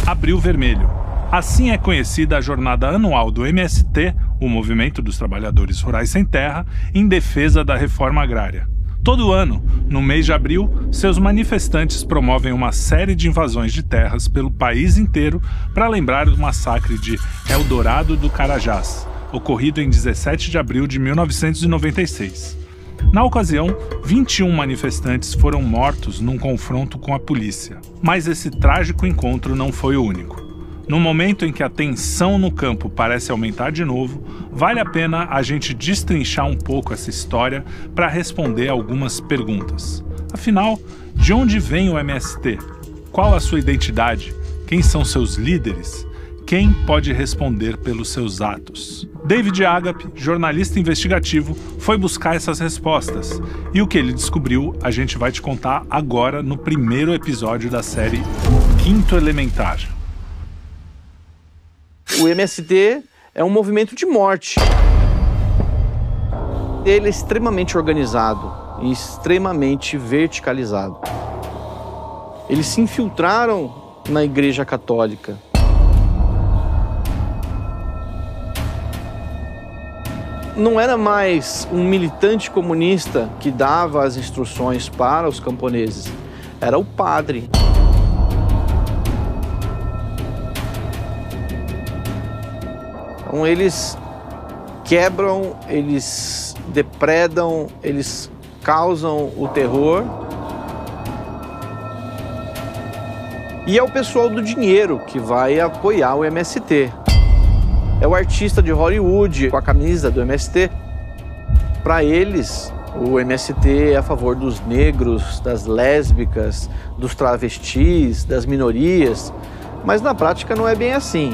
Abril Vermelho. Assim é conhecida a jornada anual do MST, o Movimento dos Trabalhadores Rurais Sem Terra, em defesa da reforma agrária. Todo ano, no mês de abril, seus manifestantes promovem uma série de invasões de terras pelo país inteiro para lembrar o massacre de Eldorado do Carajás, ocorrido em 17 de abril de 1996. Na ocasião, 21 manifestantes foram mortos num confronto com a polícia. Mas esse trágico encontro não foi o único. No momento em que a tensão no campo parece aumentar de novo, vale a pena a gente destrinchar um pouco essa história para responder algumas perguntas. Afinal, de onde vem o MST? Qual a sua identidade? Quem são seus líderes? Quem pode responder pelos seus atos? David Agape, jornalista investigativo, foi buscar essas respostas. E o que ele descobriu, a gente vai te contar agora no primeiro episódio da série Quinto Elementar. O MST é um movimento de morte. Ele é extremamente organizado e extremamente verticalizado. Eles se infiltraram na Igreja Católica. Não era mais um militante comunista que dava as instruções para os camponeses. Era o padre. Então eles quebram, eles depredam, eles causam o terror. E é o pessoal do dinheiro que vai apoiar o MST. É o artista de Hollywood com a camisa do MST. Para eles, o MST é a favor dos negros, das lésbicas, dos travestis, das minorias. Mas na prática não é bem assim.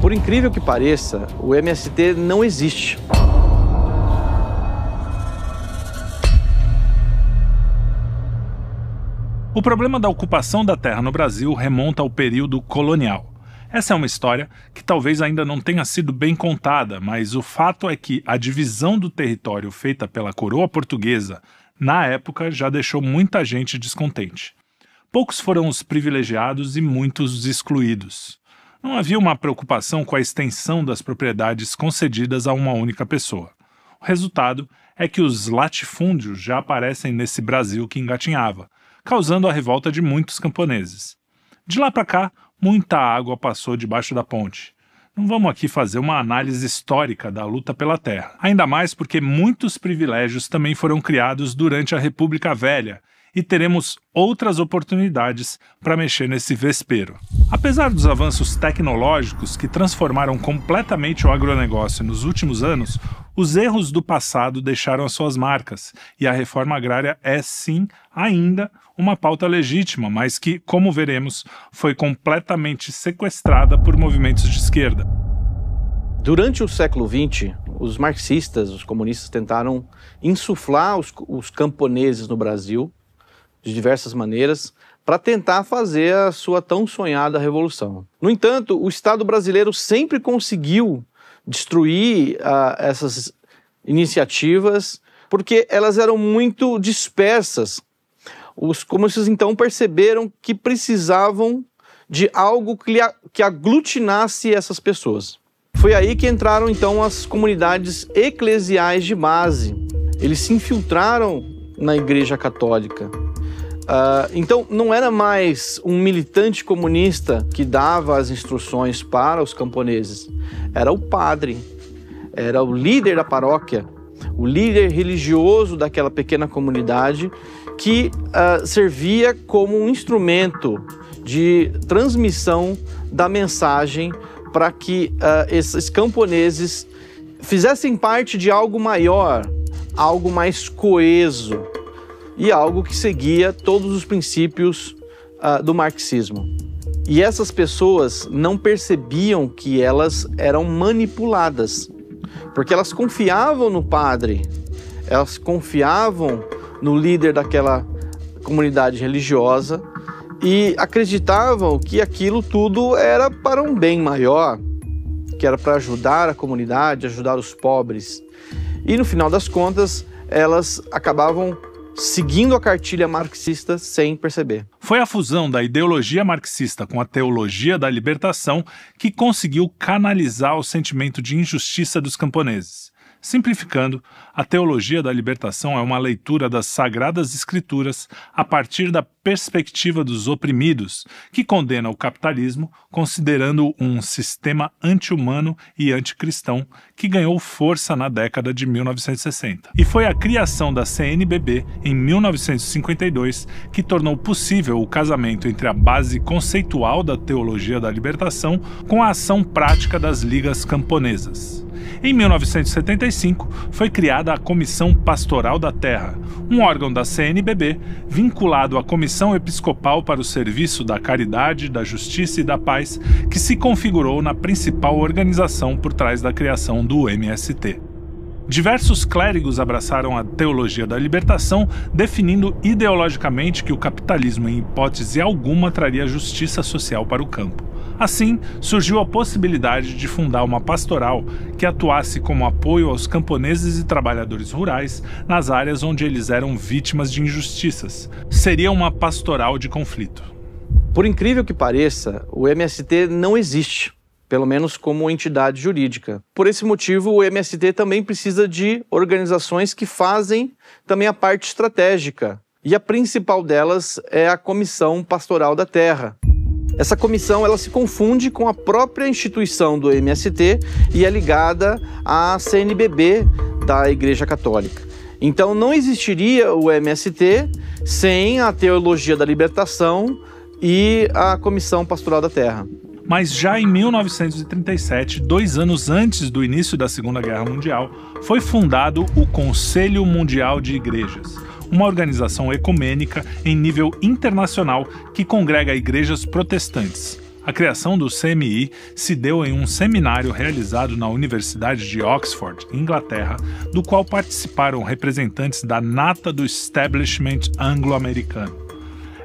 Por incrível que pareça, o MST não existe. O problema da ocupação da terra no Brasil remonta ao período colonial. Essa é uma história que talvez ainda não tenha sido bem contada, mas o fato é que a divisão do território feita pela coroa portuguesa, na época, já deixou muita gente descontente. Poucos foram os privilegiados e muitos os excluídos. Não havia uma preocupação com a extensão das propriedades concedidas a uma única pessoa. O resultado é que os latifúndios já aparecem nesse Brasil que engatinhava, causando a revolta de muitos camponeses. De lá para cá, muita água passou debaixo da ponte. Não vamos aqui fazer uma análise histórica da luta pela terra, ainda mais porque muitos privilégios também foram criados durante a República Velha, e teremos outras oportunidades para mexer nesse vespeiro. Apesar dos avanços tecnológicos que transformaram completamente o agronegócio nos últimos anos, os erros do passado deixaram as suas marcas, e a reforma agrária é, sim, ainda uma pauta legítima, mas que, como veremos, foi completamente sequestrada por movimentos de esquerda. Durante o século XX, os marxistas, os comunistas tentaram insuflar os camponeses no Brasil, de diversas maneiras, para tentar fazer a sua tão sonhada revolução. No entanto, o Estado brasileiro sempre conseguiu destruir essas iniciativas porque elas eram muito dispersas. Os comunistas então perceberam que precisavam de algo que aglutinasse essas pessoas. Foi aí que entraram então as comunidades eclesiais de base. Eles se infiltraram na Igreja Católica. Então não era mais um militante comunista que dava as instruções para os camponeses. Era o padre, era o líder da paróquia, o líder religioso daquela pequena comunidade que servia como um instrumento de transmissão da mensagem para que esses camponeses fizessem parte de algo maior, algo mais coeso e algo que seguia todos os princípios do marxismo. E essas pessoas não percebiam que elas eram manipuladas, porque elas confiavam no padre, elas confiavam no líder daquela comunidade religiosa e acreditavam que aquilo tudo era para um bem maior, que era para ajudar a comunidade, ajudar os pobres. E no final das contas, elas acabavam seguindo a cartilha marxista sem perceber. Foi a fusão da ideologia marxista com a teologia da libertação que conseguiu canalizar o sentimento de injustiça dos camponeses. Simplificando, a teologia da libertação é uma leitura das Sagradas Escrituras a partir da perspectiva dos oprimidos, que condena o capitalismo, considerando um sistema anti-humano e anticristão que ganhou força na década de 1960. E foi a criação da CNBB, em 1952, que tornou possível o casamento entre a base conceitual da teologia da libertação com a ação prática das ligas camponesas. Em 1975, foi criada a Comissão Pastoral da Terra, um órgão da CNBB vinculado à Comissão Episcopal para o Serviço da Caridade, da Justiça e da Paz, que se configurou na principal organização por trás da criação do MST. Diversos clérigos abraçaram a teologia da libertação, definindo ideologicamente que o capitalismo, em hipótese alguma, traria justiça social para o campo. Assim, surgiu a possibilidade de fundar uma pastoral que atuasse como apoio aos camponeses e trabalhadores rurais nas áreas onde eles eram vítimas de injustiças. Seria uma pastoral de conflito. Por incrível que pareça, o MST não existe, pelo menos como entidade jurídica. Por esse motivo, o MST também precisa de organizações que fazem também a parte estratégica. E a principal delas é a Comissão Pastoral da Terra. Essa comissão ela se confunde com a própria instituição do MST e é ligada à CNBB da Igreja Católica. Então não existiria o MST sem a Teologia da Libertação e a Comissão Pastoral da Terra. Mas já em 1937, 2 anos antes do início da Segunda Guerra Mundial, foi fundado o Conselho Mundial de Igrejas, uma organização ecumênica em nível internacional que congrega igrejas protestantes. A criação do CMI se deu em um seminário realizado na Universidade de Oxford, Inglaterra, do qual participaram representantes da nata do establishment anglo-americano.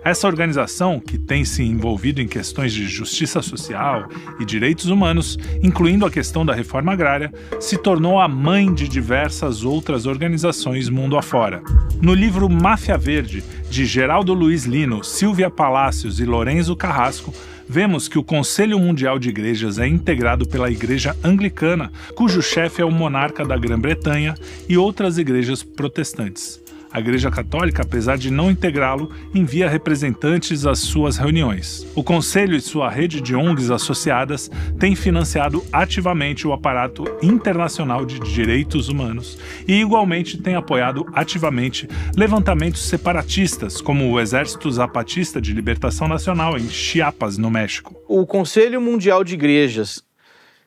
Essa organização, que tem se envolvido em questões de justiça social e direitos humanos, incluindo a questão da reforma agrária, se tornou a mãe de diversas outras organizações mundo afora. No livro Máfia Verde, de Geraldo Luiz Lino, Silvia Palacios e Lorenzo Carrasco, vemos que o Conselho Mundial de Igrejas é integrado pela Igreja Anglicana, cujo chefe é o monarca da Grã-Bretanha, e outras igrejas protestantes. A Igreja Católica, apesar de não integrá-lo, envia representantes às suas reuniões. O Conselho e sua rede de ONGs associadas têm financiado ativamente o aparato internacional de direitos humanos e, igualmente, têm apoiado ativamente levantamentos separatistas, como o Exército Zapatista de Libertação Nacional em Chiapas, no México. O Conselho Mundial de Igrejas,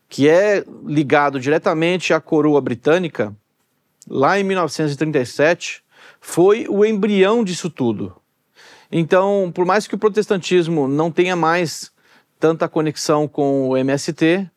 que é ligado diretamente à coroa britânica, lá em 1937, foi o embrião disso tudo. Então, por mais que o protestantismo não tenha mais tanta conexão com o MST,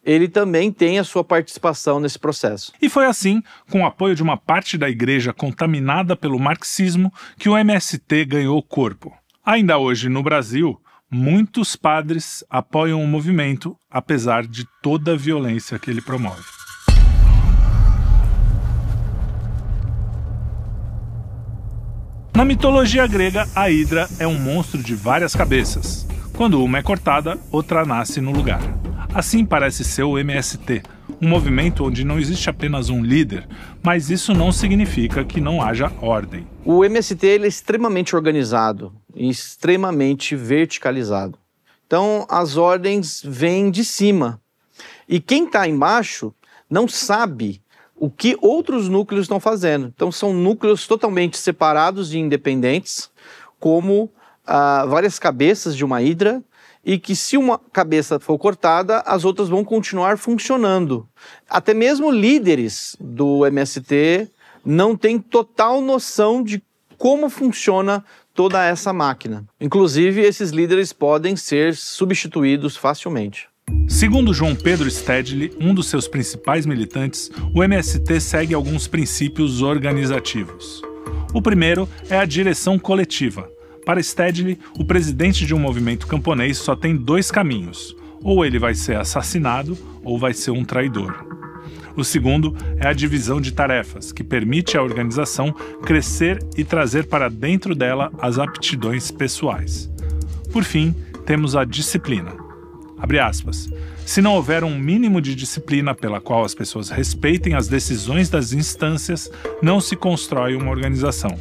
ele também tem a sua participação nesse processo. E foi assim, com o apoio de uma parte da igreja contaminada pelo marxismo, que o MST ganhou corpo. Ainda hoje, no Brasil, muitos padres apoiam o movimento, apesar de toda a violência que ele promove. Na mitologia grega, a Hidra é um monstro de várias cabeças. Quando uma é cortada, outra nasce no lugar. Assim parece ser o MST, um movimento onde não existe apenas um líder, mas isso não significa que não haja ordem. O MST ele é extremamente organizado e extremamente verticalizado. Então as ordens vêm de cima. E quem está embaixo não sabe o que outros núcleos estão fazendo. Então são núcleos totalmente separados e independentes, como várias cabeças de uma hidra, e que se uma cabeça for cortada, as outras vão continuar funcionando. Até mesmo líderes do MST não têm total noção de como funciona toda essa máquina. Inclusive, esses líderes podem ser substituídos facilmente. Segundo João Pedro Stedley, um dos seus principais militantes, o MST segue alguns princípios organizativos. O primeiro é a direção coletiva. Para Stedley, o presidente de um movimento camponês só tem 2 caminhos: ou ele vai ser assassinado, ou vai ser um traidor. O segundo é a divisão de tarefas, que permite à organização crescer e trazer para dentro dela as aptidões pessoais. Por fim, temos a disciplina. Abre aspas. Se não houver um mínimo de disciplina pela qual as pessoas respeitem as decisões das instâncias, não se constrói uma organização.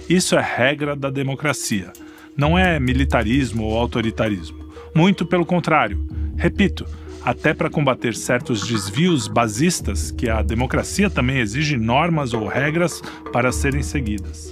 Isso é regra da democracia. Não é militarismo ou autoritarismo. Muito pelo contrário. Repito, até para combater certos desvios basistas, que a democracia também exige normas ou regras para serem seguidas.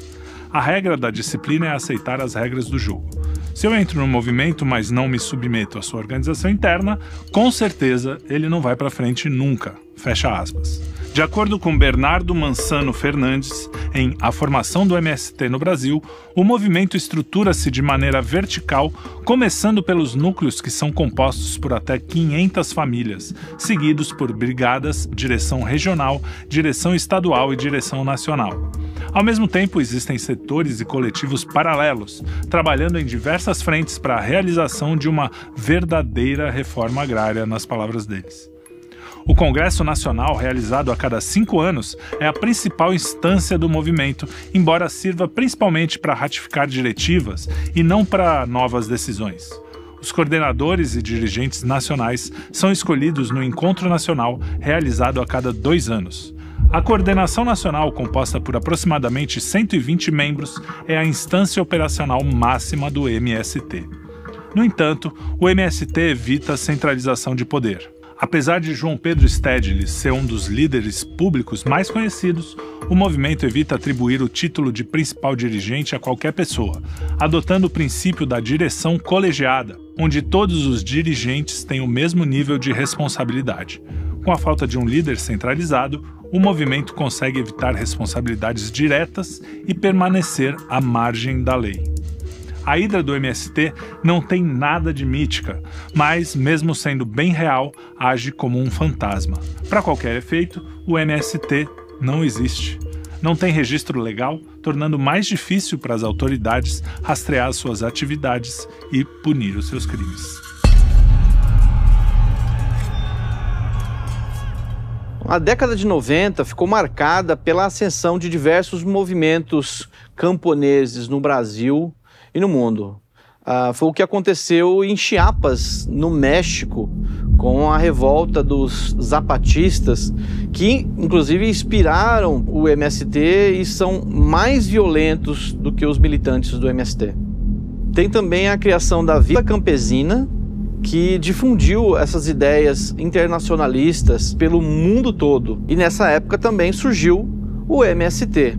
A regra da disciplina é aceitar as regras do jogo. Se eu entro no movimento, mas não me submeto à sua organização interna, com certeza ele não vai para frente nunca. Fecha aspas. De acordo com Bernardo Mansano Fernandes, em A Formação do MST no Brasil, o movimento estrutura-se de maneira vertical, começando pelos núcleos que são compostos por até 500 famílias, seguidos por brigadas, direção regional, direção estadual e direção nacional. Ao mesmo tempo, existem setores e coletivos paralelos, trabalhando em diversas frentes para a realização de uma verdadeira reforma agrária, nas palavras deles. O Congresso Nacional, realizado a cada 5 anos, é a principal instância do movimento, embora sirva principalmente para ratificar diretivas e não para novas decisões. Os coordenadores e dirigentes nacionais são escolhidos no Encontro Nacional, realizado a cada 2 anos. A coordenação nacional, composta por aproximadamente 120 membros, é a instância operacional máxima do MST. No entanto, o MST evita a centralização de poder. Apesar de João Pedro Stedley ser um dos líderes públicos mais conhecidos, o movimento evita atribuir o título de principal dirigente a qualquer pessoa, adotando o princípio da direção colegiada, onde todos os dirigentes têm o mesmo nível de responsabilidade. Com a falta de um líder centralizado, o movimento consegue evitar responsabilidades diretas e permanecer à margem da lei. A hidra do MST não tem nada de mítica, mas, mesmo sendo bem real, age como um fantasma. Para qualquer efeito, o MST não existe. Não tem registro legal, tornando mais difícil para as autoridades rastrear suas atividades e punir os seus crimes. A década de 90 ficou marcada pela ascensão de diversos movimentos camponeses no Brasil e no mundo. Foi o que aconteceu em Chiapas, no México, com a revolta dos zapatistas, que inclusive inspiraram o MST e são mais violentos do que os militantes do MST. Tem também a criação da Vila Campesina, que difundiu essas ideias internacionalistas pelo mundo todo. E nessa época também surgiu o MST.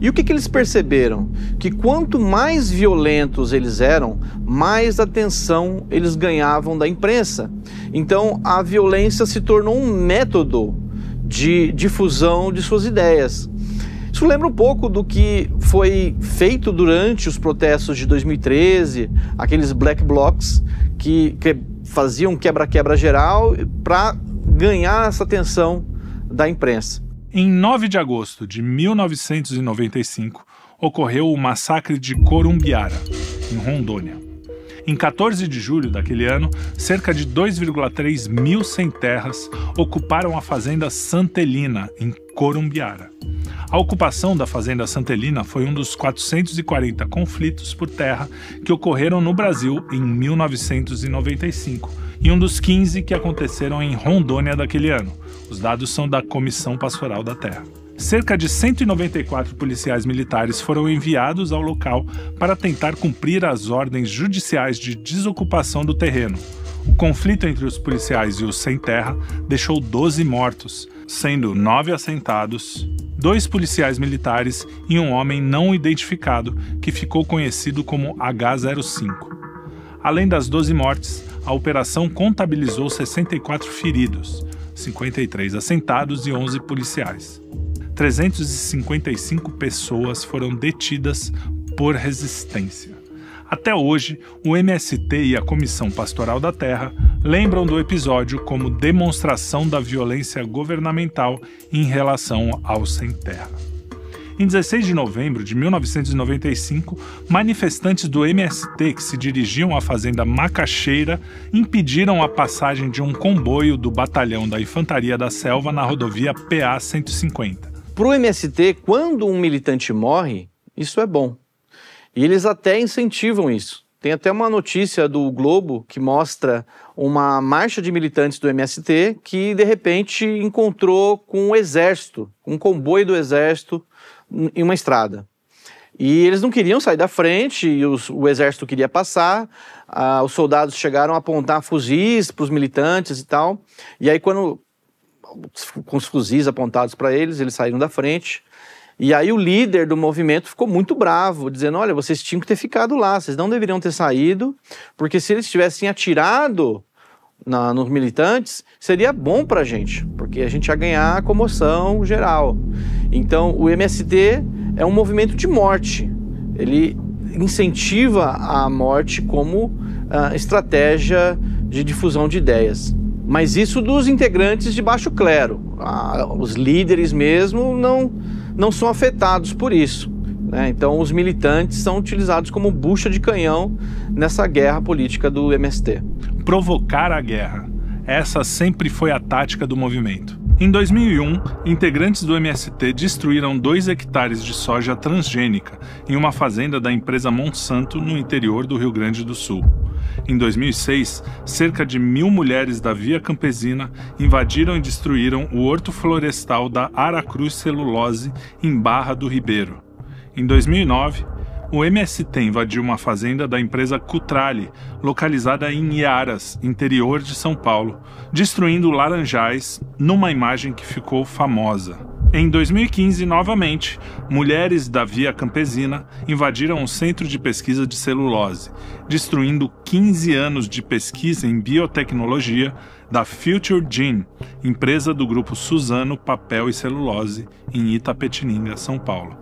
E o que eles perceberam? Que quanto mais violentos eles eram, mais atenção eles ganhavam da imprensa. Então a violência se tornou um método de difusão de suas ideias. Isso lembra um pouco do que foi feito durante os protestos de 2013, aqueles black blocs que faziam quebra-quebra geral para ganhar essa atenção da imprensa. Em 9 de agosto de 1995, ocorreu o massacre de Corumbiara, em Rondônia. Em 14 de julho daquele ano, cerca de 2,3 mil sem-terras ocuparam a fazenda Santelina, em Corumbiara. A ocupação da fazenda Santelina foi um dos 440 conflitos por terra que ocorreram no Brasil em 1995 e um dos 15 que aconteceram em Rondônia daquele ano. Os dados são da Comissão Pastoral da Terra. Cerca de 194 policiais militares foram enviados ao local para tentar cumprir as ordens judiciais de desocupação do terreno. O conflito entre os policiais e os sem-terra deixou 12 mortos, sendo 9 assentados, 2 policiais militares e um homem não identificado que ficou conhecido como H05. Além das 12 mortes, a operação contabilizou 64 feridos, 53 assentados e 11 policiais. 355 pessoas foram detidas por resistência. Até hoje, o MST e a Comissão Pastoral da Terra lembram do episódio como demonstração da violência governamental em relação aos sem-terra. Em 16 de novembro de 1995, manifestantes do MST que se dirigiam à fazenda Macaxeira impediram a passagem de um comboio do Batalhão da Infantaria da Selva na rodovia PA-150. Para o MST, quando um militante morre, isso é bom. E eles até incentivam isso. Tem até uma notícia do Globo que mostra uma marcha de militantes do MST que, de repente, encontrou com o exército, um comboio do exército em uma estrada. E eles não queriam sair da frente, e o exército queria passar, os soldados chegaram a apontar fuzis para os militantes e tal. E aí, com os fuzis apontados para eles, eles saíram da frente. E aí o líder do movimento ficou muito bravo, dizendo, olha, vocês tinham que ter ficado lá, vocês não deveriam ter saído, porque se eles tivessem atirado nos militantes, seria bom pra gente, porque a gente ia ganhar a comoção geral. Então o MST é um movimento de morte, ele incentiva a morte como estratégia de difusão de ideias. Mas isso dos integrantes de baixo clero, os líderes mesmo não são afetados por isso, né? Então os militantes são utilizados como bucha de canhão nessa guerra política do MST. Provocar a guerra. Essa sempre foi a tática do movimento. Em 2001, integrantes do MST destruíram 2 hectares de soja transgênica em uma fazenda da empresa Monsanto no interior do Rio Grande do Sul. Em 2006, cerca de 1.000 mulheres da Via Campesina invadiram e destruíram o horto florestal da Aracruz Celulose em Barra do Ribeiro. Em 2009, o MST invadiu uma fazenda da empresa Cutrale, localizada em Iaras, interior de São Paulo, destruindo laranjais numa imagem que ficou famosa. Em 2015, novamente, mulheres da Via Campesina invadiram um centro de pesquisa de celulose, destruindo 15 anos de pesquisa em biotecnologia da Future Gene, empresa do grupo Suzano Papel e Celulose, em Itapetininga, São Paulo.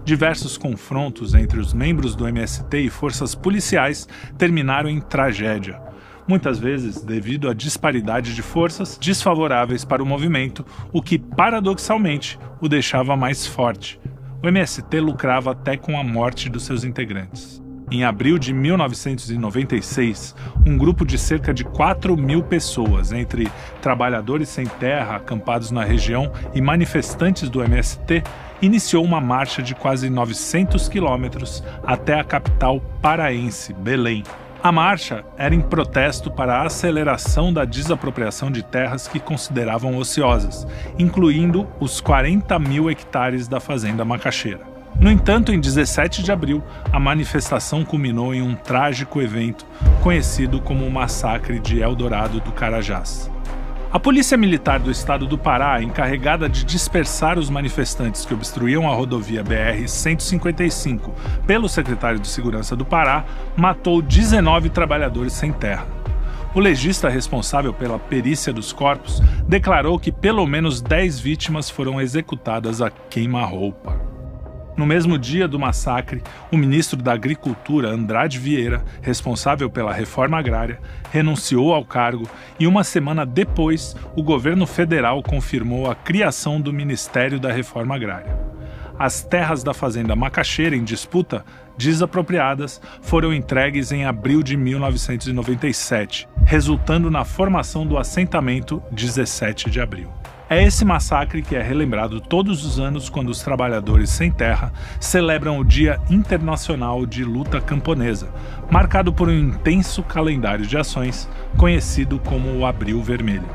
Diversos confrontos entre os membros do MST e forças policiais terminaram em tragédia, muitas vezes devido à disparidade de forças desfavoráveis para o movimento, o que, paradoxalmente, o deixava mais forte. O MST lucrava até com a morte dos seus integrantes. Em abril de 1996, um grupo de cerca de 4.000 pessoas, entre trabalhadores sem terra acampados na região e manifestantes do MST, iniciou uma marcha de quase 900 quilômetros até a capital paraense, Belém. A marcha era em protesto para a aceleração da desapropriação de terras que consideravam ociosas, incluindo os 40.000 hectares da fazenda Macaxeira. No entanto, em 17 de abril, a manifestação culminou em um trágico evento conhecido como o Massacre de Eldorado do Carajás. A Polícia Militar do Estado do Pará, encarregada de dispersar os manifestantes que obstruíam a rodovia BR-155 pelo secretário de Segurança do Pará, matou 19 trabalhadores sem terra. O legista responsável pela perícia dos corpos declarou que pelo menos 10 vítimas foram executadas a queima-roupa. No mesmo dia do massacre, o ministro da Agricultura, Andrade Vieira, responsável pela reforma agrária, renunciou ao cargo e uma semana depois, o governo federal confirmou a criação do Ministério da Reforma Agrária. As terras da fazenda Macaxeira em disputa, desapropriadas, foram entregues em abril de 1997, resultando na formação do assentamento 17 de abril. É esse massacre que é relembrado todos os anos quando os trabalhadores sem terra celebram o Dia Internacional de Luta Camponesa, marcado por um intenso calendário de ações conhecido como o Abril Vermelho.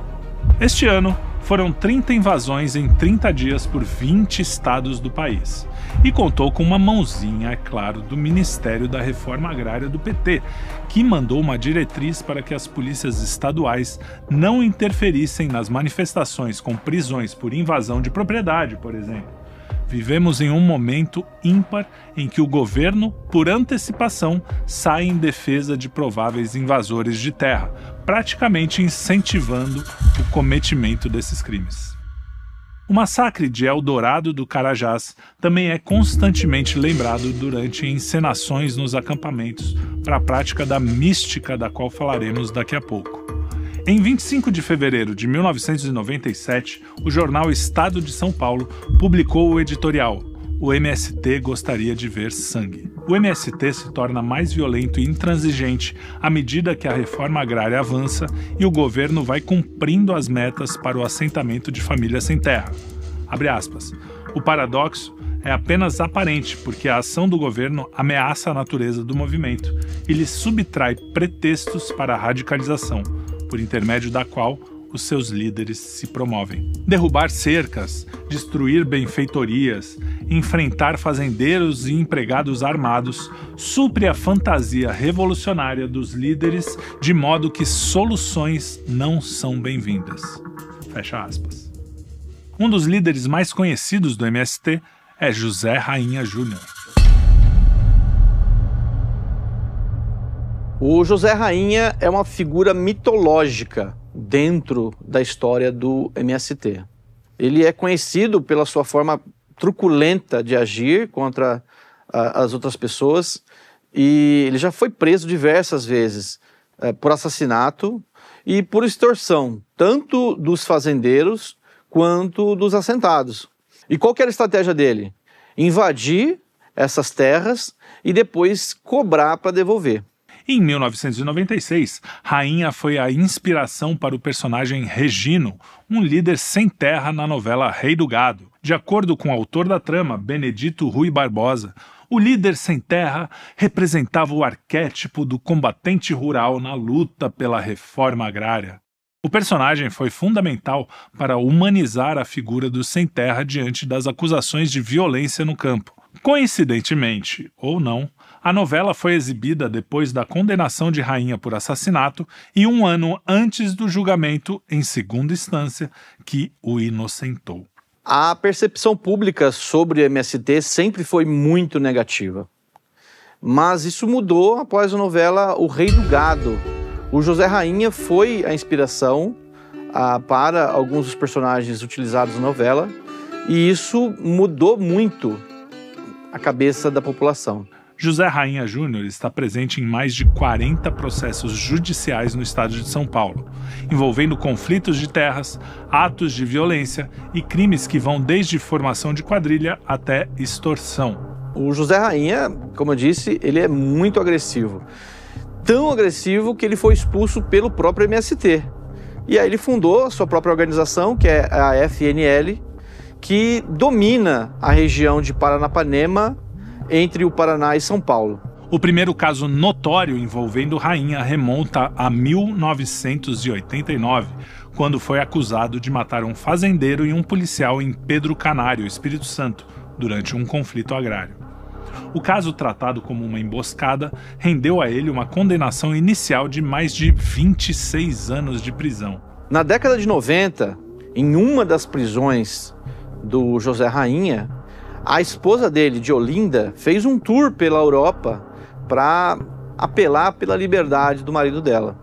Este ano, foram 30 invasões em 30 dias por 20 estados do país. E contou com uma mãozinha, é claro, do Ministério da Reforma Agrária do PT, que mandou uma diretriz para que as polícias estaduais não interferissem nas manifestações com prisões por invasão de propriedade, por exemplo. Vivemos em um momento ímpar em que o governo, por antecipação, sai em defesa de prováveis invasores de terra, praticamente incentivando o cometimento desses crimes. O massacre de Eldorado do Carajás também é constantemente lembrado durante encenações nos acampamentos para a prática da mística da qual falaremos daqui a pouco. Em 25 de fevereiro de 1997, o jornal Estado de São Paulo publicou o editorial o MST gostaria de ver sangue. O MST se torna mais violento e intransigente à medida que a reforma agrária avança e o governo vai cumprindo as metas para o assentamento de famílias sem terra. Abre aspas. O paradoxo é apenas aparente, porque a ação do governo ameaça a natureza do movimento e lhe subtrai pretextos para a radicalização, por intermédio da qual os seus líderes se promovem. Derrubar cercas, destruir benfeitorias, enfrentar fazendeiros e empregados armados supre a fantasia revolucionária dos líderes de modo que soluções não são bem-vindas. Fecha aspas. Um dos líderes mais conhecidos do MST é José Rainha Júnior. O José Rainha é uma figura mitológica dentro da história do MST. Ele é conhecido pela sua forma truculenta de agir contra as outras pessoas e ele já foi preso diversas vezes por assassinato e por extorsão, tanto dos fazendeiros quanto dos assentados. E qual que era a estratégia dele? Invadir essas terras e depois cobrar para devolver. Em 1996, Rainha foi a inspiração para o personagem Regino, um líder sem terra na novela Rei do Gado. De acordo com o autor da trama, Benedito Rui Barbosa, o líder sem terra representava o arquétipo do combatente rural na luta pela reforma agrária. O personagem foi fundamental para humanizar a figura do sem terra diante das acusações de violência no campo. Coincidentemente, ou não, a novela foi exibida depois da condenação de Rainha por assassinato e um ano antes do julgamento em segunda instância que o inocentou. A percepção pública sobre o MST sempre foi muito negativa. Mas isso mudou após a novela O Rei do Gado. O José Rainha foi a inspiração para alguns dos personagens utilizados na novela e isso mudou muito a cabeça da população. José Rainha Júnior está presente em mais de 40 processos judiciais no estado de São Paulo, envolvendo conflitos de terras, atos de violência e crimes que vão desde formação de quadrilha até extorsão. O José Rainha, como eu disse, ele é muito agressivo. Tão agressivo que ele foi expulso pelo próprio MST. E aí ele fundou a sua própria organização, que é a FNL, que domina a região de Paranapanema, entre o Paraná e São Paulo. O primeiro caso notório envolvendo Rainha remonta a 1989, quando foi acusado de matar um fazendeiro e um policial em Pedro Canário, Espírito Santo, durante um conflito agrário. O caso, tratado como uma emboscada, rendeu a ele uma condenação inicial de mais de 26 anos de prisão. Na década de 90, em uma das prisões do José Rainha, a esposa dele, de Olinda, fez um tour pela Europa para apelar pela liberdade do marido dela.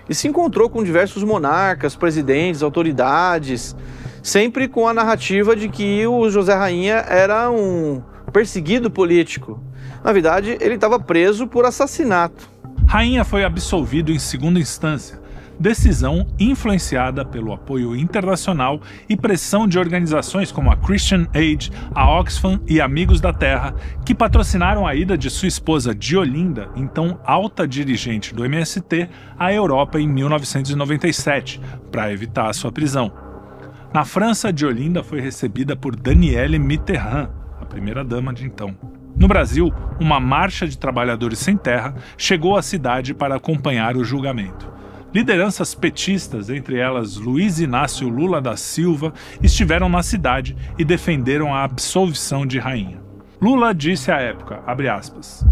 E se encontrou com diversos monarcas, presidentes, autoridades, sempre com a narrativa de que o José Rainha era um perseguido político. Na verdade, ele estava preso por assassinato. Rainha foi absolvido em segunda instância, decisão influenciada pelo apoio internacional e pressão de organizações como a Christian Aid, a Oxfam e Amigos da Terra, que patrocinaram a ida de sua esposa de Olinda, então alta dirigente do MST, à Europa em 1997, para evitar a sua prisão. Na França, de Olinda foi recebida por Danielle Mitterrand, a primeira-dama de então. No Brasil, uma marcha de trabalhadores sem terra chegou à cidade para acompanhar o julgamento. Lideranças petistas, entre elas Luiz Inácio Lula da Silva, estiveram na cidade e defenderam a absolvição de Rainha. Lula disse à época, abre aspas,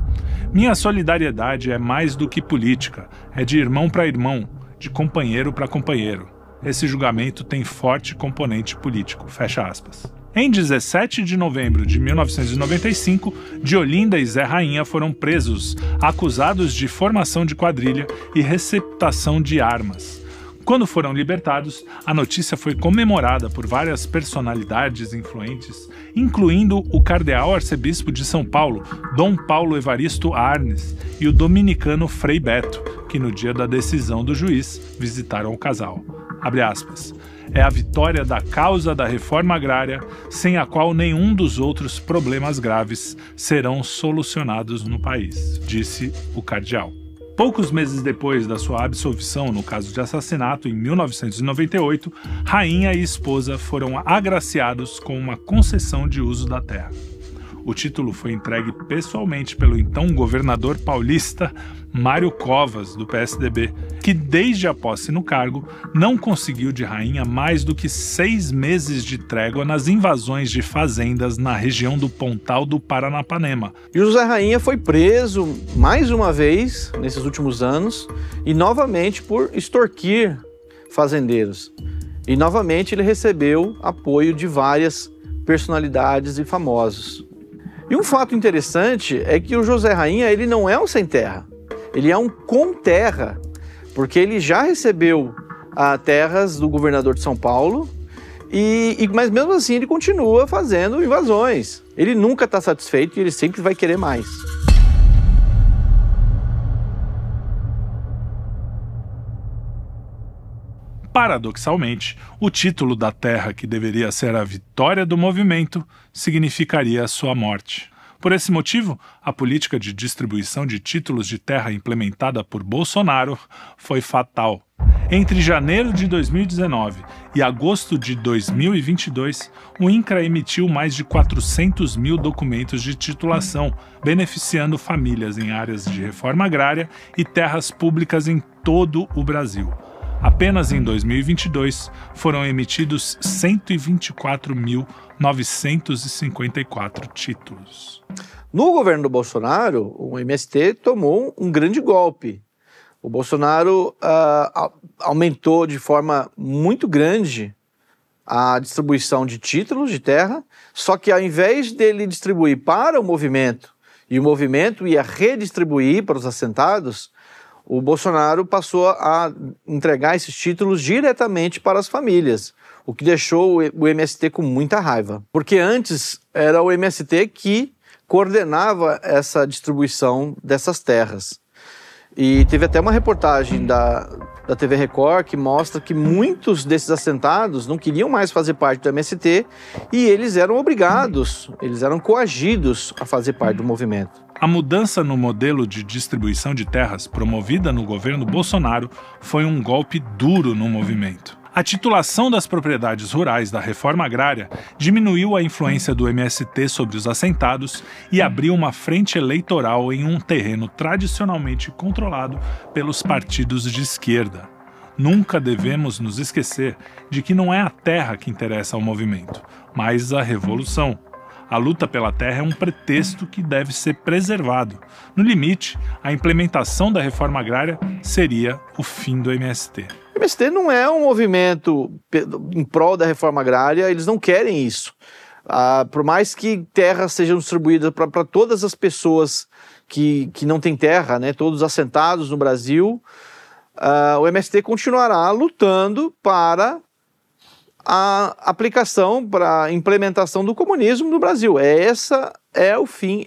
"Minha solidariedade é mais do que política, é de irmão para irmão, de companheiro para companheiro. Esse julgamento tem forte componente político", fecha aspas. Em 17 de novembro de 1995, de Olinda e Zé Rainha foram presos, acusados de formação de quadrilha e receptação de armas. Quando foram libertados, a notícia foi comemorada por várias personalidades influentes, incluindo o cardeal arcebispo de São Paulo, Dom Paulo Evaristo Arnes, e o dominicano Frei Beto, que no dia da decisão do juiz visitaram o casal. Abre aspas. é a vitória da causa da reforma agrária, sem a qual nenhum dos outros problemas graves serão solucionados no país, disse o cardeal. Poucos meses depois da sua absolvição no caso de assassinato, em 1998, rainha e esposa foram agraciados com uma concessão de uso da terra. O título foi entregue pessoalmente pelo então governador paulista Mário Covas, do PSDB, que desde a posse no cargo não conseguiu de rainha mais do que 6 meses de trégua nas invasões de fazendas na região do Pontal do Paranapanema. E o José Rainha foi preso mais uma vez nesses últimos anos e novamente por extorquir fazendeiros. E novamente ele recebeu apoio de várias personalidades e famosos. E um fato interessante é que o José Rainha ele não é um sem terra, ele é um com terra, porque ele já recebeu terras do governador de São Paulo, mas mesmo assim ele continua fazendo invasões. Ele nunca está satisfeito e ele sempre vai querer mais. Paradoxalmente, o título da terra que deveria ser a vitória do movimento significaria a sua morte. Por esse motivo, a política de distribuição de títulos de terra implementada por Bolsonaro foi fatal. Entre janeiro de 2019 e agosto de 2022, o INCRA emitiu mais de 400 mil documentos de titulação, beneficiando famílias em áreas de reforma agrária e terras públicas em todo o Brasil. Apenas em 2022 foram emitidos 124.954 títulos. No governo do Bolsonaro, o MST tomou um grande golpe. O Bolsonaro aumentou de forma muito grande a distribuição de títulos de terra, só que ao invés dele distribuir para o movimento, e o movimento ia redistribuir para os assentados, o Bolsonaro passou a entregar esses títulos diretamente para as famílias, o que deixou o MST com muita raiva. Porque antes era o MST que coordenava essa distribuição dessas terras. E teve até uma reportagem da TV Record que mostra que muitos desses assentados não queriam mais fazer parte do MST e eles eram obrigados, eles eram coagidos a fazer parte do movimento. A mudança no modelo de distribuição de terras promovida no governo Bolsonaro foi um golpe duro no movimento. A titulação das propriedades rurais da reforma agrária diminuiu a influência do MST sobre os assentados e abriu uma frente eleitoral em um terreno tradicionalmente controlado pelos partidos de esquerda. Nunca devemos nos esquecer de que não é a terra que interessa ao movimento, mas a revolução. A luta pela terra é um pretexto que deve ser preservado. No limite, a implementação da reforma agrária seria o fim do MST. O MST não é um movimento em prol da reforma agrária, eles não querem isso. Por mais que terras sejam distribuídas para todas as pessoas que não têm terra, né, todos os assentados no Brasil, o MST continuará lutando para a aplicação, para a implementação do comunismo no Brasil. Esse é o fim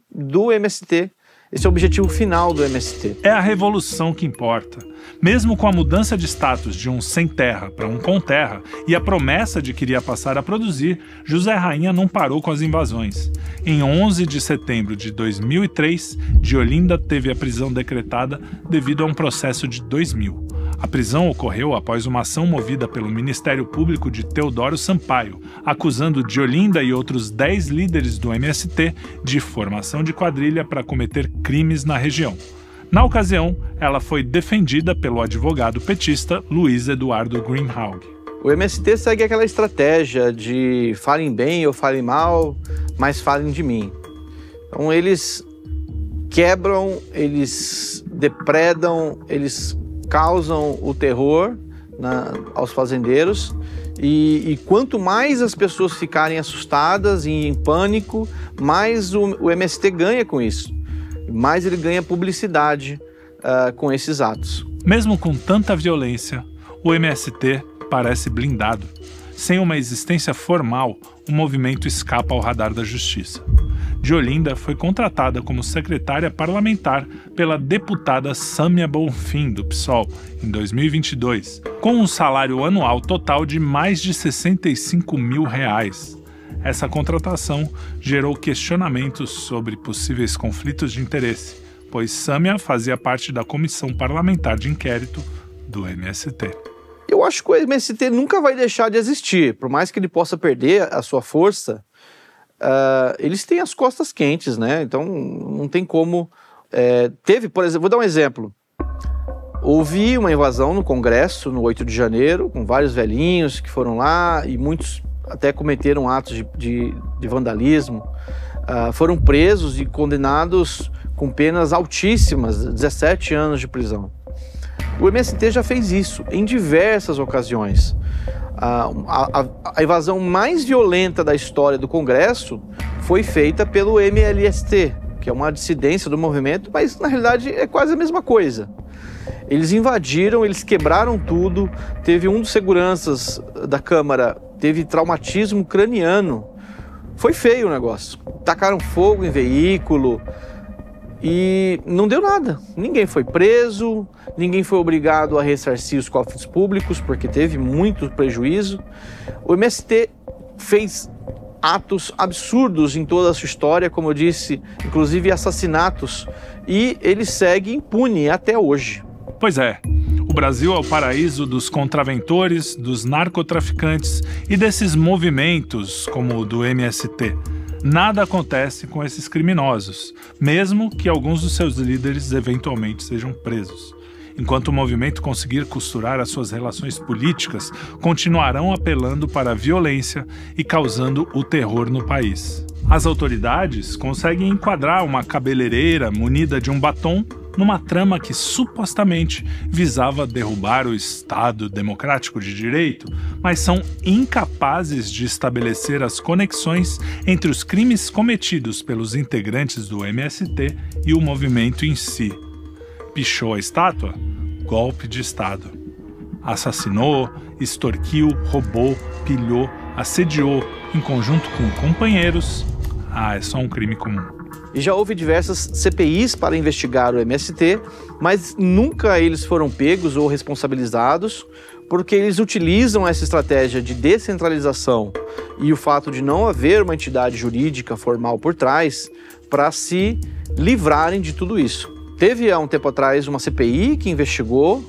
do MST. Esse é o objetivo final do MST. É a revolução que importa. Mesmo com a mudança de status de um sem terra para um com terra e a promessa de que iria passar a produzir, José Rainha não parou com as invasões. Em 11 de setembro de 2003, Diolinda teve a prisão decretada devido a um processo de 2000. A prisão ocorreu após uma ação movida pelo Ministério Público de Teodoro Sampaio, acusando Diolinda e outros 10 líderes do MST de formação de quadrilha para cometer crimes na região. Na ocasião, ela foi defendida pelo advogado petista Luiz Eduardo Greenhalgh. O MST segue aquela estratégia de falem bem ou falem mal, mas falem de mim. Então eles quebram, eles depredam, eles causam o terror aos fazendeiros e quanto mais as pessoas ficarem assustadas e em pânico, mais o MST ganha com isso. Mais ele ganha publicidade com esses atos. Mesmo com tanta violência, o MST parece blindado. Sem uma existência formal, o movimento escapa ao radar da justiça. de Olinda foi contratada como secretária parlamentar pela deputada Sâmia Bonfim, do PSOL, em 2022, com um salário anual total de mais de R$65 mil. Essa contratação gerou questionamentos sobre possíveis conflitos de interesse, pois Sâmia fazia parte da comissão parlamentar de inquérito do MST. Eu acho que o MST nunca vai deixar de existir, por mais que ele possa perder a sua força, eles têm as costas quentes, né? Então não tem como... Teve, por exemplo, vou dar um exemplo. Houve uma invasão no Congresso no 8 de janeiro, com vários velhinhos que foram lá e muitos até cometeram atos de vandalismo. Foram presos e condenados com penas altíssimas, 17 anos de prisão. O MST já fez isso em diversas ocasiões. A invasão mais violenta da história do Congresso foi feita pelo MLST, que é uma dissidência do movimento, mas na realidade é quase a mesma coisa. Eles invadiram, eles quebraram tudo. Teve um dos seguranças da Câmara, teve traumatismo craniano. Foi feio o negócio. Tacaram fogo em veículo e não deu nada. Ninguém foi preso, ninguém foi obrigado a ressarcir os cofres públicos, porque teve muito prejuízo. O MST fez atos absurdos em toda a sua história, como eu disse, inclusive assassinatos, e ele segue impune até hoje. Pois é, o Brasil é o paraíso dos contraventores, dos narcotraficantes e desses movimentos como o do MST. Nada acontece com esses criminosos, mesmo que alguns dos seus líderes eventualmente sejam presos. Enquanto o movimento conseguir costurar as suas relações políticas, continuarão apelando para a violência e causando o terror no país. As autoridades conseguem enquadrar uma cabeleireira munida de um batom numa trama que supostamente visava derrubar o Estado democrático de direito, mas são incapazes de estabelecer as conexões entre os crimes cometidos pelos integrantes do MST e o movimento em si. Pichou a estátua? Golpe de Estado. Assassinou, extorquiu, roubou, pilhou, assediou, em conjunto com companheiros. É só um crime comum. E já houve diversas CPIs para investigar o MST, mas nunca eles foram pegos ou responsabilizados, porque eles utilizam essa estratégia de descentralização e o fato de não haver uma entidade jurídica formal por trás para se livrarem de tudo isso. Teve há um tempo atrás uma CPI que investigou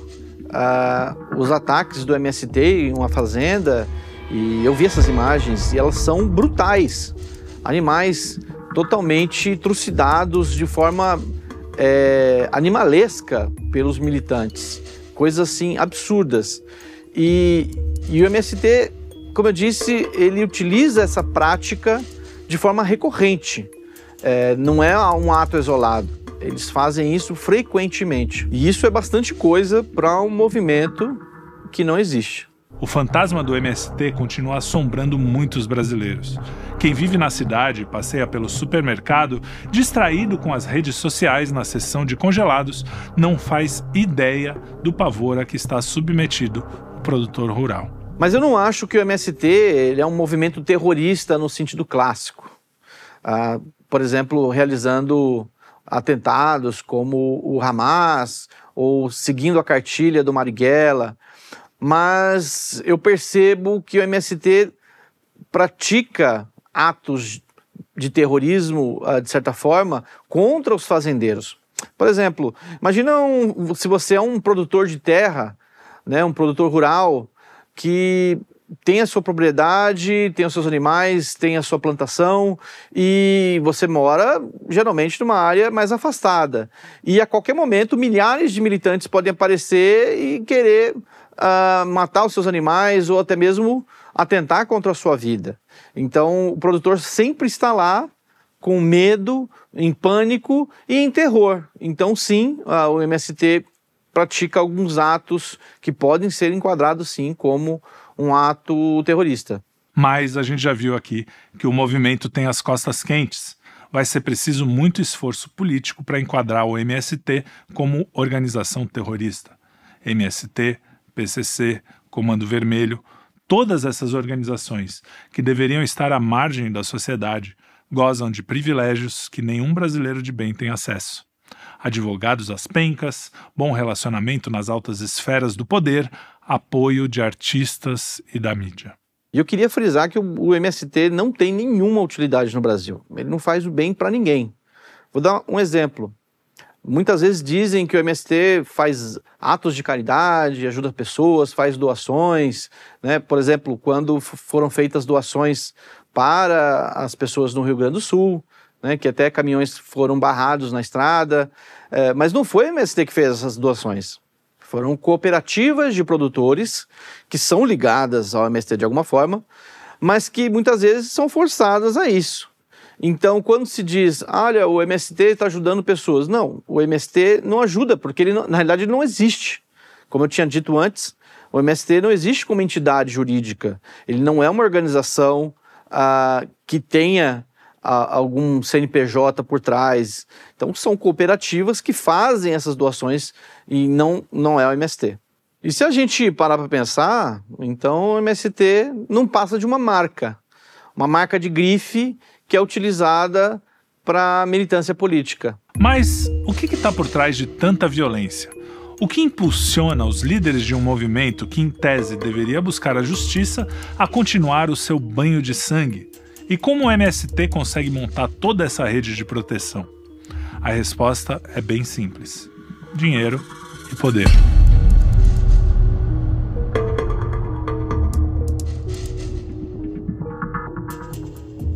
os ataques do MST em uma fazenda, e eu vi essas imagens e elas são brutais. Animais totalmente trucidados de forma animalesca pelos militantes. Coisas assim absurdas. E o MST, como eu disse, ele utiliza essa prática de forma recorrente. Não é um ato isolado. Eles fazem isso frequentemente. E isso é bastante coisa para um movimento que não existe. O fantasma do MST continua assombrando muitos brasileiros. Quem vive na cidade, passeia pelo supermercado, distraído com as redes sociais na seção de congelados, não faz ideia do pavor a que está submetido o produtor rural. Mas eu não acho que o MST ele é um movimento terrorista no sentido clássico. Por exemplo, realizando atentados como o Hamas, ou seguindo a cartilha do Marighella. Mas eu percebo que o MST pratica atos de terrorismo, de certa forma, contra os fazendeiros. Por exemplo, imagina se você é um produtor de terra, né, um produtor rural, que tem a sua propriedade, tem os seus animais, tem a sua plantação, e você mora geralmente numa área mais afastada. E a qualquer momento milhares de militantes podem aparecer e querer matar os seus animais ou até mesmo atentar contra a sua vida. Então o produtor sempre está lá com medo, em pânico e em terror. Então sim, o MST pratica alguns atos que podem ser enquadrados sim como um ato terrorista. Mas a gente já viu aqui que o movimento tem as costas quentes. Vai ser preciso muito esforço político para enquadrar o MST como organização terrorista. MST, PCC, Comando Vermelho, todas essas organizações que deveriam estar à margem da sociedade gozam de privilégios que nenhum brasileiro de bem tem acesso. Advogados às pencas, bom relacionamento nas altas esferas do poder, apoio de artistas e da mídia. E eu queria frisar que o MST não tem nenhuma utilidade no Brasil. Ele não faz o bem para ninguém. Vou dar um exemplo. Muitas vezes dizem que o MST faz atos de caridade, ajuda pessoas, faz doações, né? Por exemplo, quando foram feitas doações para as pessoas no Rio Grande do Sul, né? Que até caminhões foram barrados na estrada, mas não foi o MST que fez essas doações. Foram cooperativas de produtores que são ligadas ao MST de alguma forma, mas que muitas vezes são forçadas a isso. Então, quando se diz, olha, o MST está ajudando pessoas, não, o MST não ajuda, porque ele na realidade ele não existe. Como eu tinha dito antes, o MST não existe como entidade jurídica, ele não é uma organização que tenha algum CNPJ por trás. Então, são cooperativas que fazem essas doações e não é o MST. E se a gente parar para pensar, então o MST não passa de uma marca de grife que é utilizada para militância política. Mas o que está por trás de tanta violência? O que impulsiona os líderes de um movimento que, em tese, deveria buscar a justiça a continuar o seu banho de sangue? E como o MST consegue montar toda essa rede de proteção? A resposta é bem simples: dinheiro e poder.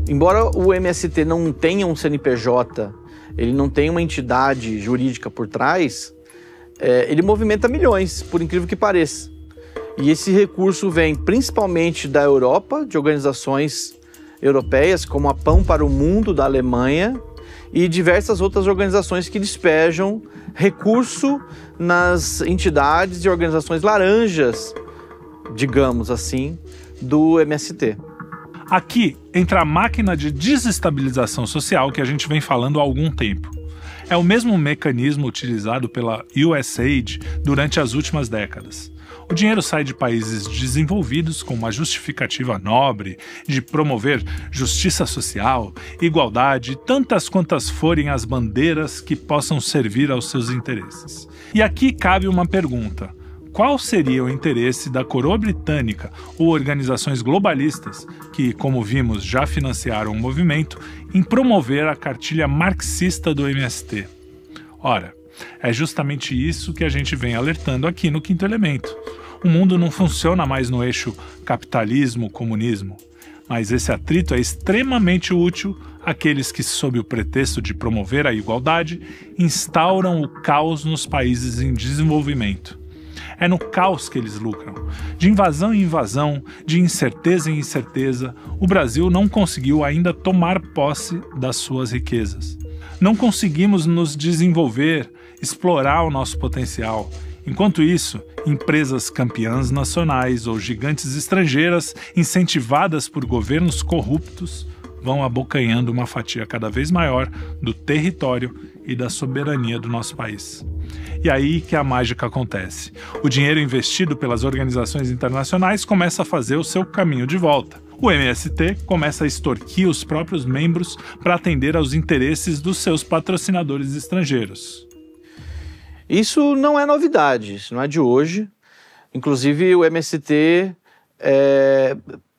Embora o MST não tenha um CNPJ, ele não tenha uma entidade jurídica por trás, ele movimenta milhões, por incrível que pareça. E esse recurso vem principalmente da Europa, de organizações europeias, como a Pão para o Mundo, da Alemanha, e diversas outras organizações que despejam recurso nas entidades e organizações laranjas, digamos assim, do MST. Aqui entra a máquina de desestabilização social que a gente vem falando há algum tempo. É o mesmo mecanismo utilizado pela USAID durante as últimas décadas. O dinheiro sai de países desenvolvidos com uma justificativa nobre de promover justiça social, igualdade, tantas quantas forem as bandeiras que possam servir aos seus interesses. E aqui cabe uma pergunta: qual seria o interesse da coroa britânica ou organizações globalistas, que, como vimos, já financiaram o movimento, em promover a cartilha marxista do MST? Ora, é justamente isso que a gente vem alertando aqui no Quinto Elemento. O mundo não funciona mais no eixo capitalismo-comunismo, mas esse atrito é extremamente útil àqueles que, sob o pretexto de promover a igualdade, instauram o caos nos países em desenvolvimento. É no caos que eles lucram. De invasão em invasão, de incerteza em incerteza, o Brasil não conseguiu ainda tomar posse das suas riquezas. Não conseguimos nos desenvolver, explorar o nosso potencial. Enquanto isso, empresas campeãs nacionais ou gigantes estrangeiras, incentivadas por governos corruptos, vão abocanhando uma fatia cada vez maior do território e da soberania do nosso país. E aí que a mágica acontece. O dinheiro investido pelas organizações internacionais começa a fazer o seu caminho de volta. O MST começa a extorquir os próprios membros para atender aos interesses dos seus patrocinadores estrangeiros. Isso não é novidade, isso não é de hoje. Inclusive o MST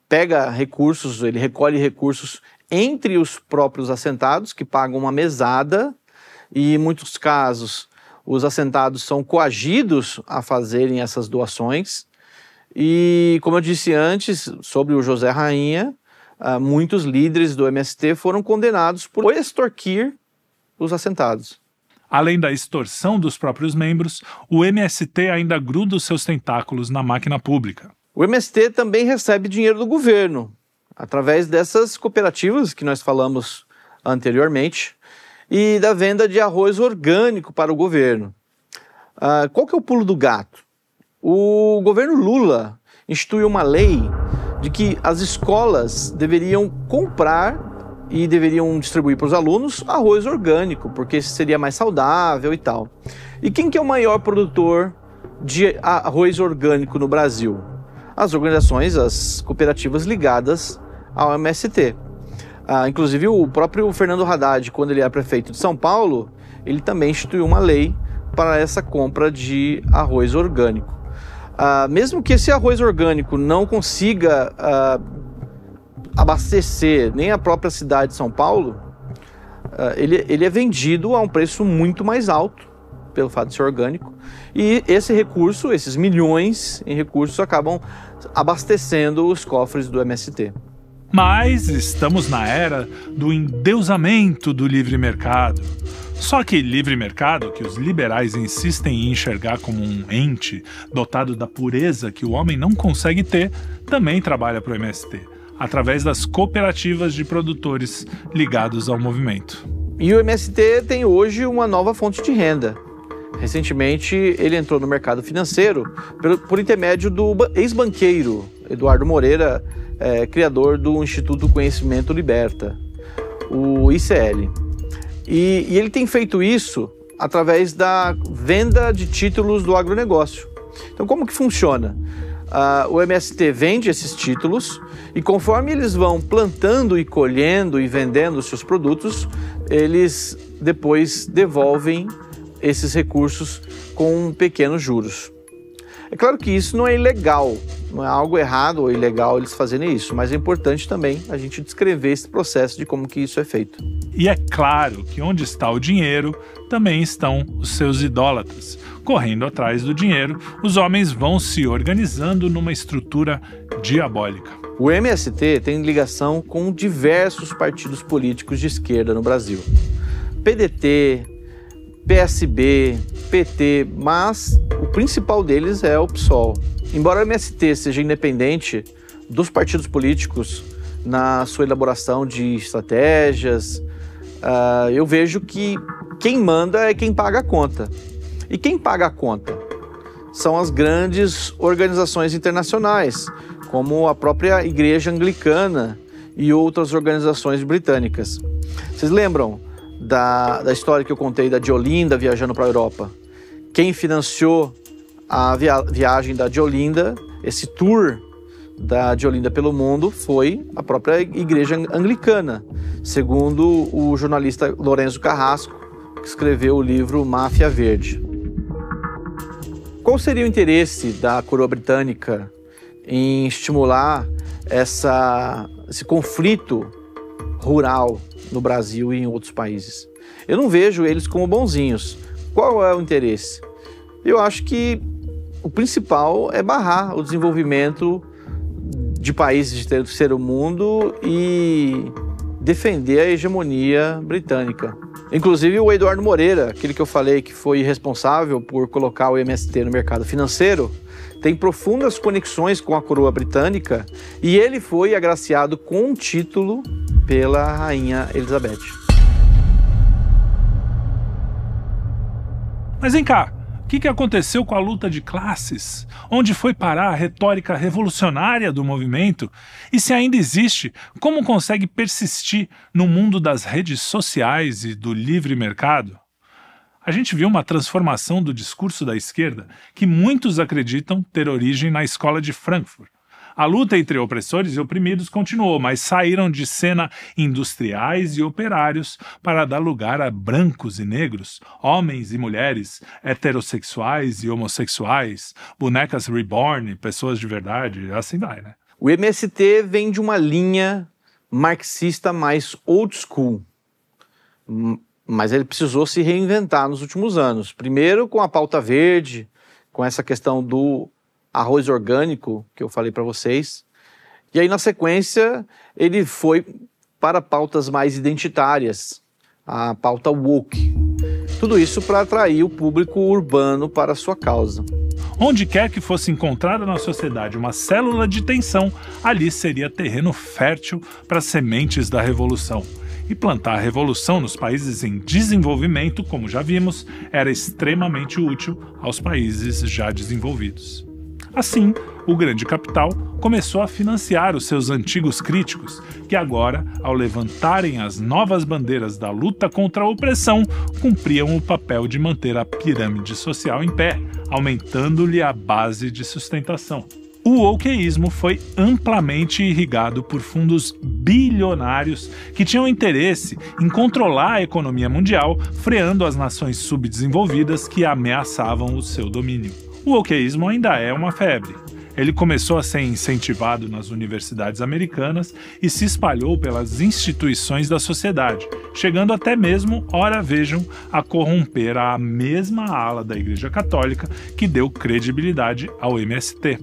pega recursos, ele recolhe recursos entre os próprios assentados, que pagam uma mesada, e em muitos casos os assentados são coagidos a fazerem essas doações. E, como eu disse antes, sobre o José Rainha, muitos líderes do MST foram condenados por extorquir os assentados. Além da extorsão dos próprios membros, o MST ainda gruda os seus tentáculos na máquina pública. O MST também recebe dinheiro do governo, através dessas cooperativas que nós falamos anteriormente, e da venda de arroz orgânico para o governo. Qual que é o pulo do gato? O governo Lula instituiu uma lei de que as escolas deveriam comprar e deveriam distribuir para os alunos arroz orgânico, porque seria mais saudável e tal. E quem que é o maior produtor de arroz orgânico no Brasil? As organizações, as cooperativas ligadas ao MST. Inclusive o próprio Fernando Haddad, quando ele era prefeito de São Paulo, ele também instituiu uma lei para essa compra de arroz orgânico. Mesmo que esse arroz orgânico não consiga abastecer nem a própria cidade de São Paulo, ele é vendido a um preço muito mais alto, pelo fato de ser orgânico, e esse recurso, esses milhões em recursos, acabam abastecendo os cofres do MST. Mas estamos na era do endeusamento do livre mercado. Só que livre mercado, que os liberais insistem em enxergar como um ente dotado da pureza que o homem não consegue ter, também trabalha para o MST, através das cooperativas de produtores ligados ao movimento. E o MST tem hoje uma nova fonte de renda. Recentemente, ele entrou no mercado financeiro por intermédio do ex-banqueiro Eduardo Moreira, criador do Instituto Conhecimento Liberta, o ICL. E ele tem feito isso através da venda de títulos do agronegócio. Então, como que funciona? O MST vende esses títulos e conforme eles vão plantando e colhendo e vendendo os seus produtos, eles depois devolvem esses recursos com pequenos juros. É claro que isso não é ilegal, não é algo errado ou ilegal eles fazerem isso, mas é importante também a gente descrever esse processo de como que isso é feito. E é claro que onde está o dinheiro, também estão os seus idólatras. Correndo atrás do dinheiro, os homens vão se organizando numa estrutura diabólica. O MST tem ligação com diversos partidos políticos de esquerda no Brasil. PDT, PSB, PT, mas o principal deles é o PSOL. Embora o MST seja independente dos partidos políticos na sua elaboração de estratégias, eu vejo que quem manda é quem paga a conta. E quem paga a conta? São as grandes organizações internacionais, como a própria Igreja Anglicana e outras organizações britânicas. Vocês lembram da história que eu contei da Diolinda viajando para a Europa? Quem financiou a viagem da Diolinda, esse tour da Diolinda pelo mundo, foi a própria Igreja Anglicana, segundo o jornalista Lourenço Carrasco, que escreveu o livro Máfia Verde. Qual seria o interesse da coroa britânica em estimular esse conflito rural no Brasil e em outros países? Eu não vejo eles como bonzinhos. Qual é o interesse? Eu acho que o principal é barrar o desenvolvimento de países de terceiro mundo e defender a hegemonia britânica. Inclusive o Eduardo Moreira, aquele que eu falei que foi responsável por colocar o MST no mercado financeiro, tem profundas conexões com a coroa britânica e ele foi agraciado com um título pela Rainha Elizabeth. Mas vem cá, o que aconteceu com a luta de classes? Onde foi parar a retórica revolucionária do movimento? E se ainda existe, como consegue persistir no mundo das redes sociais e do livre mercado? A gente viu uma transformação do discurso da esquerda que muitos acreditam ter origem na escola de Frankfurt. A luta entre opressores e oprimidos continuou, mas saíram de cena industriais e operários para dar lugar a brancos e negros, homens e mulheres, heterossexuais e homossexuais, bonecas reborn, pessoas de verdade, assim vai, né? O MST vem de uma linha marxista mais old school, mas ele precisou se reinventar nos últimos anos. Primeiro com a pauta verde, com essa questão do arroz orgânico, que eu falei para vocês. E aí, na sequência, ele foi para pautas mais identitárias, a pauta woke. Tudo isso para atrair o público urbano para a sua causa. Onde quer que fosse encontrada na sociedade uma célula de tensão, ali seria terreno fértil para as sementes da revolução. E plantar a revolução nos países em desenvolvimento, como já vimos, era extremamente útil aos países já desenvolvidos. Assim, o grande capital começou a financiar os seus antigos críticos, que agora, ao levantarem as novas bandeiras da luta contra a opressão, cumpriam o papel de manter a pirâmide social em pé, aumentando-lhe a base de sustentação. O wokeísmo foi amplamente irrigado por fundos bilionários que tinham interesse em controlar a economia mundial, freando as nações subdesenvolvidas que ameaçavam o seu domínio. O wokeísmo ainda é uma febre. Ele começou a ser incentivado nas universidades americanas e se espalhou pelas instituições da sociedade, chegando até mesmo, ora vejam, a corromper a mesma ala da Igreja Católica que deu credibilidade ao MST.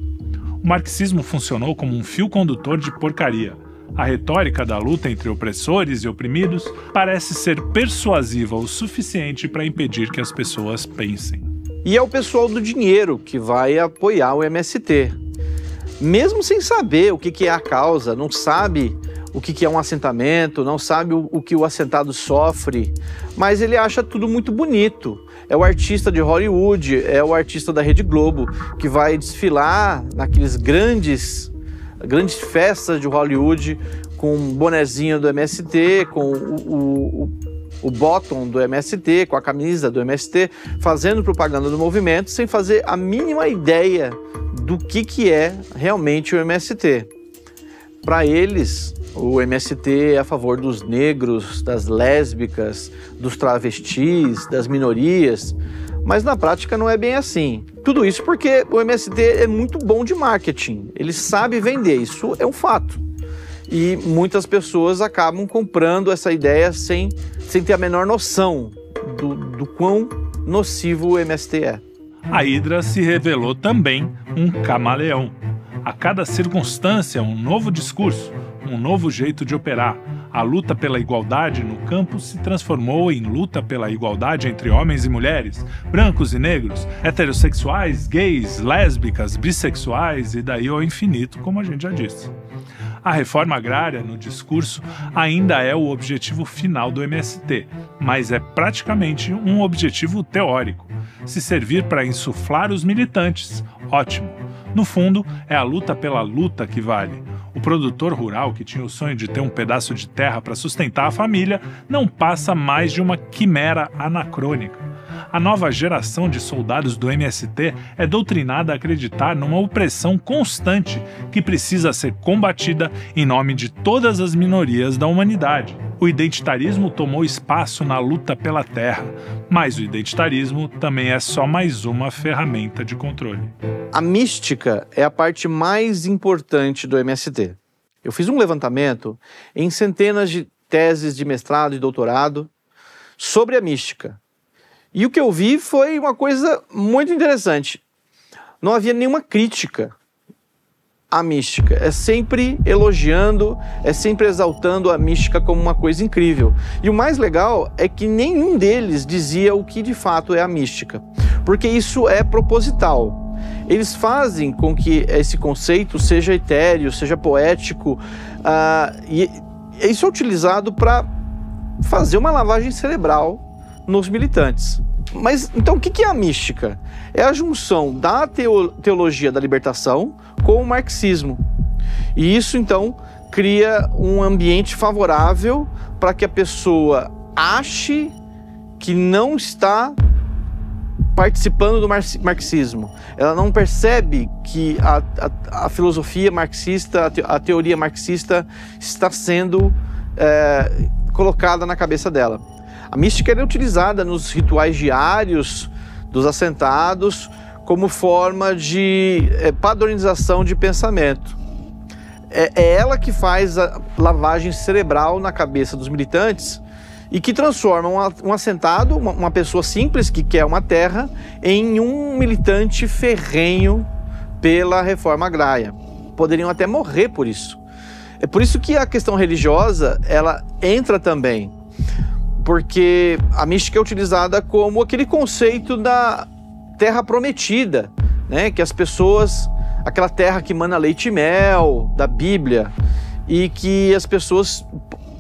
O marxismo funcionou como um fio condutor de porcaria. A retórica da luta entre opressores e oprimidos parece ser persuasiva o suficiente para impedir que as pessoas pensem. E é o pessoal do dinheiro que vai apoiar o MST. Mesmo sem saber o que é a causa, não sabe o que é um assentamento, não sabe o que o assentado sofre, mas ele acha tudo muito bonito. É o artista de Hollywood, é o artista da Rede Globo, que vai desfilar naqueles grandes festas de Hollywood com um bonezinho do MST, com o bottom do MST, com a camisa do MST, fazendo propaganda do movimento, sem fazer a mínima ideia do que é realmente o MST. Para eles, o MST é a favor dos negros, das lésbicas, dos travestis, das minorias, mas na prática não é bem assim. Tudo isso porque o MST é muito bom de marketing, ele sabe vender, isso é um fato. E muitas pessoas acabam comprando essa ideia sem ter a menor noção do quão nocivo o MST é. A Hydra se revelou também um camaleão. A cada circunstância, um novo discurso, um novo jeito de operar. A luta pela igualdade no campo se transformou em luta pela igualdade entre homens e mulheres, brancos e negros, heterossexuais, gays, lésbicas, bissexuais e daí ao infinito, como a gente já disse. A reforma agrária, no discurso, ainda é o objetivo final do MST, mas é praticamente um objetivo teórico. Se servir para insuflar os militantes, ótimo. No fundo, é a luta pela luta que vale. O produtor rural, que tinha o sonho de ter um pedaço de terra para sustentar a família, não passa mais de uma quimera anacrônica. A nova geração de soldados do MST é doutrinada a acreditar numa opressão constante que precisa ser combatida em nome de todas as minorias da humanidade. O identitarismo tomou espaço na luta pela terra, mas o identitarismo também é só mais uma ferramenta de controle. A mística é a parte mais importante do MST. Eu fiz um levantamento em centenas de teses de mestrado e doutorado sobre a mística. E o que eu vi foi uma coisa muito interessante. Não havia nenhuma crítica à mística. É sempre elogiando, é sempre exaltando a mística como uma coisa incrível. E o mais legal é que nenhum deles dizia o que de fato é a mística, porque isso é proposital. Eles fazem com que esse conceito seja etéreo, seja poético, e isso é utilizado para fazer uma lavagem cerebral nos militantes. Mas então o que é a mística? É a junção da teologia da libertação com o marxismo. E isso então cria um ambiente favorável para que a pessoa ache que não está participando do marxismo. Ela não percebe que a filosofia marxista, a teoria marxista está sendo colocada na cabeça dela. A mística é utilizada nos rituais diários dos assentados como forma de padronização de pensamento. É ela que faz a lavagem cerebral na cabeça dos militantes e que transforma um assentado, uma pessoa simples que quer uma terra, em um militante ferrenho pela reforma agrária. Poderiam até morrer por isso. É por isso que a questão religiosa ela entra também. Porque a mística é utilizada como aquele conceito da terra prometida, né? Que as pessoas, aquela terra que mana leite e mel, da Bíblia, e que as pessoas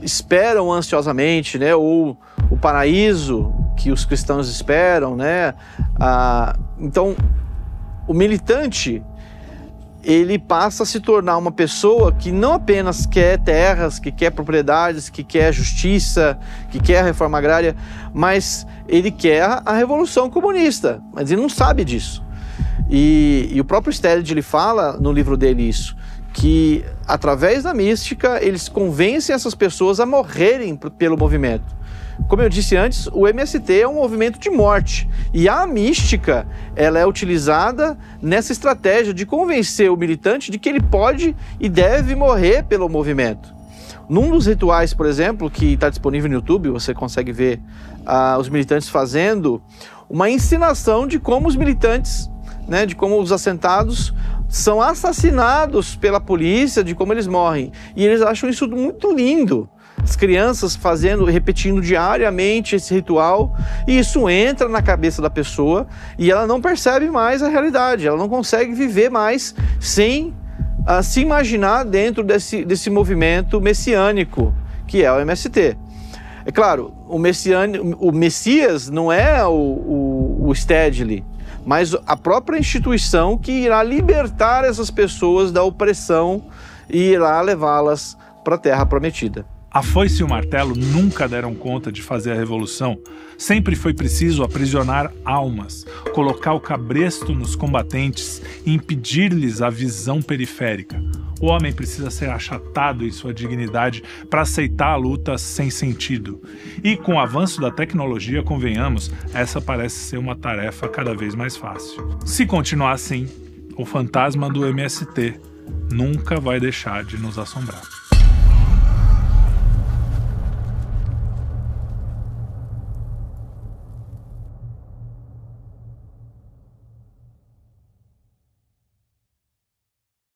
esperam ansiosamente, né? Ou o paraíso que os cristãos esperam, né? Então, o militante, ele passa a se tornar uma pessoa que não apenas quer terras, que quer propriedades, que quer justiça, que quer a reforma agrária, mas ele quer a revolução comunista, mas ele não sabe disso. E o próprio Stedley, ele fala no livro dele isso, que através da mística eles convencem essas pessoas a morrerem pelo movimento. Como eu disse antes, o MST é um movimento de morte, e a mística, ela é utilizada nessa estratégia de convencer o militante de que ele pode e deve morrer pelo movimento. Num dos rituais, por exemplo, que está disponível no YouTube, você consegue ver os militantes fazendo uma encenação de como os militantes, de como os assentados são assassinados pela polícia, de como eles morrem. E eles acham isso muito lindo. As crianças repetindo diariamente esse ritual, e isso entra na cabeça da pessoa e ela não percebe mais a realidade, ela não consegue viver mais sem se imaginar dentro desse movimento messiânico que é o MST. É claro, o Messias não é o Stedley, mas a própria instituição que irá libertar essas pessoas da opressão e irá levá-las para a Terra Prometida. A foice e o martelo nunca deram conta de fazer a revolução. Sempre foi preciso aprisionar almas, colocar o cabresto nos combatentes e impedir-lhes a visão periférica. O homem precisa ser achatado em sua dignidade para aceitar a luta sem sentido. E com o avanço da tecnologia, convenhamos, essa parece ser uma tarefa cada vez mais fácil. Se continuar assim, o fantasma do MST nunca vai deixar de nos assombrar.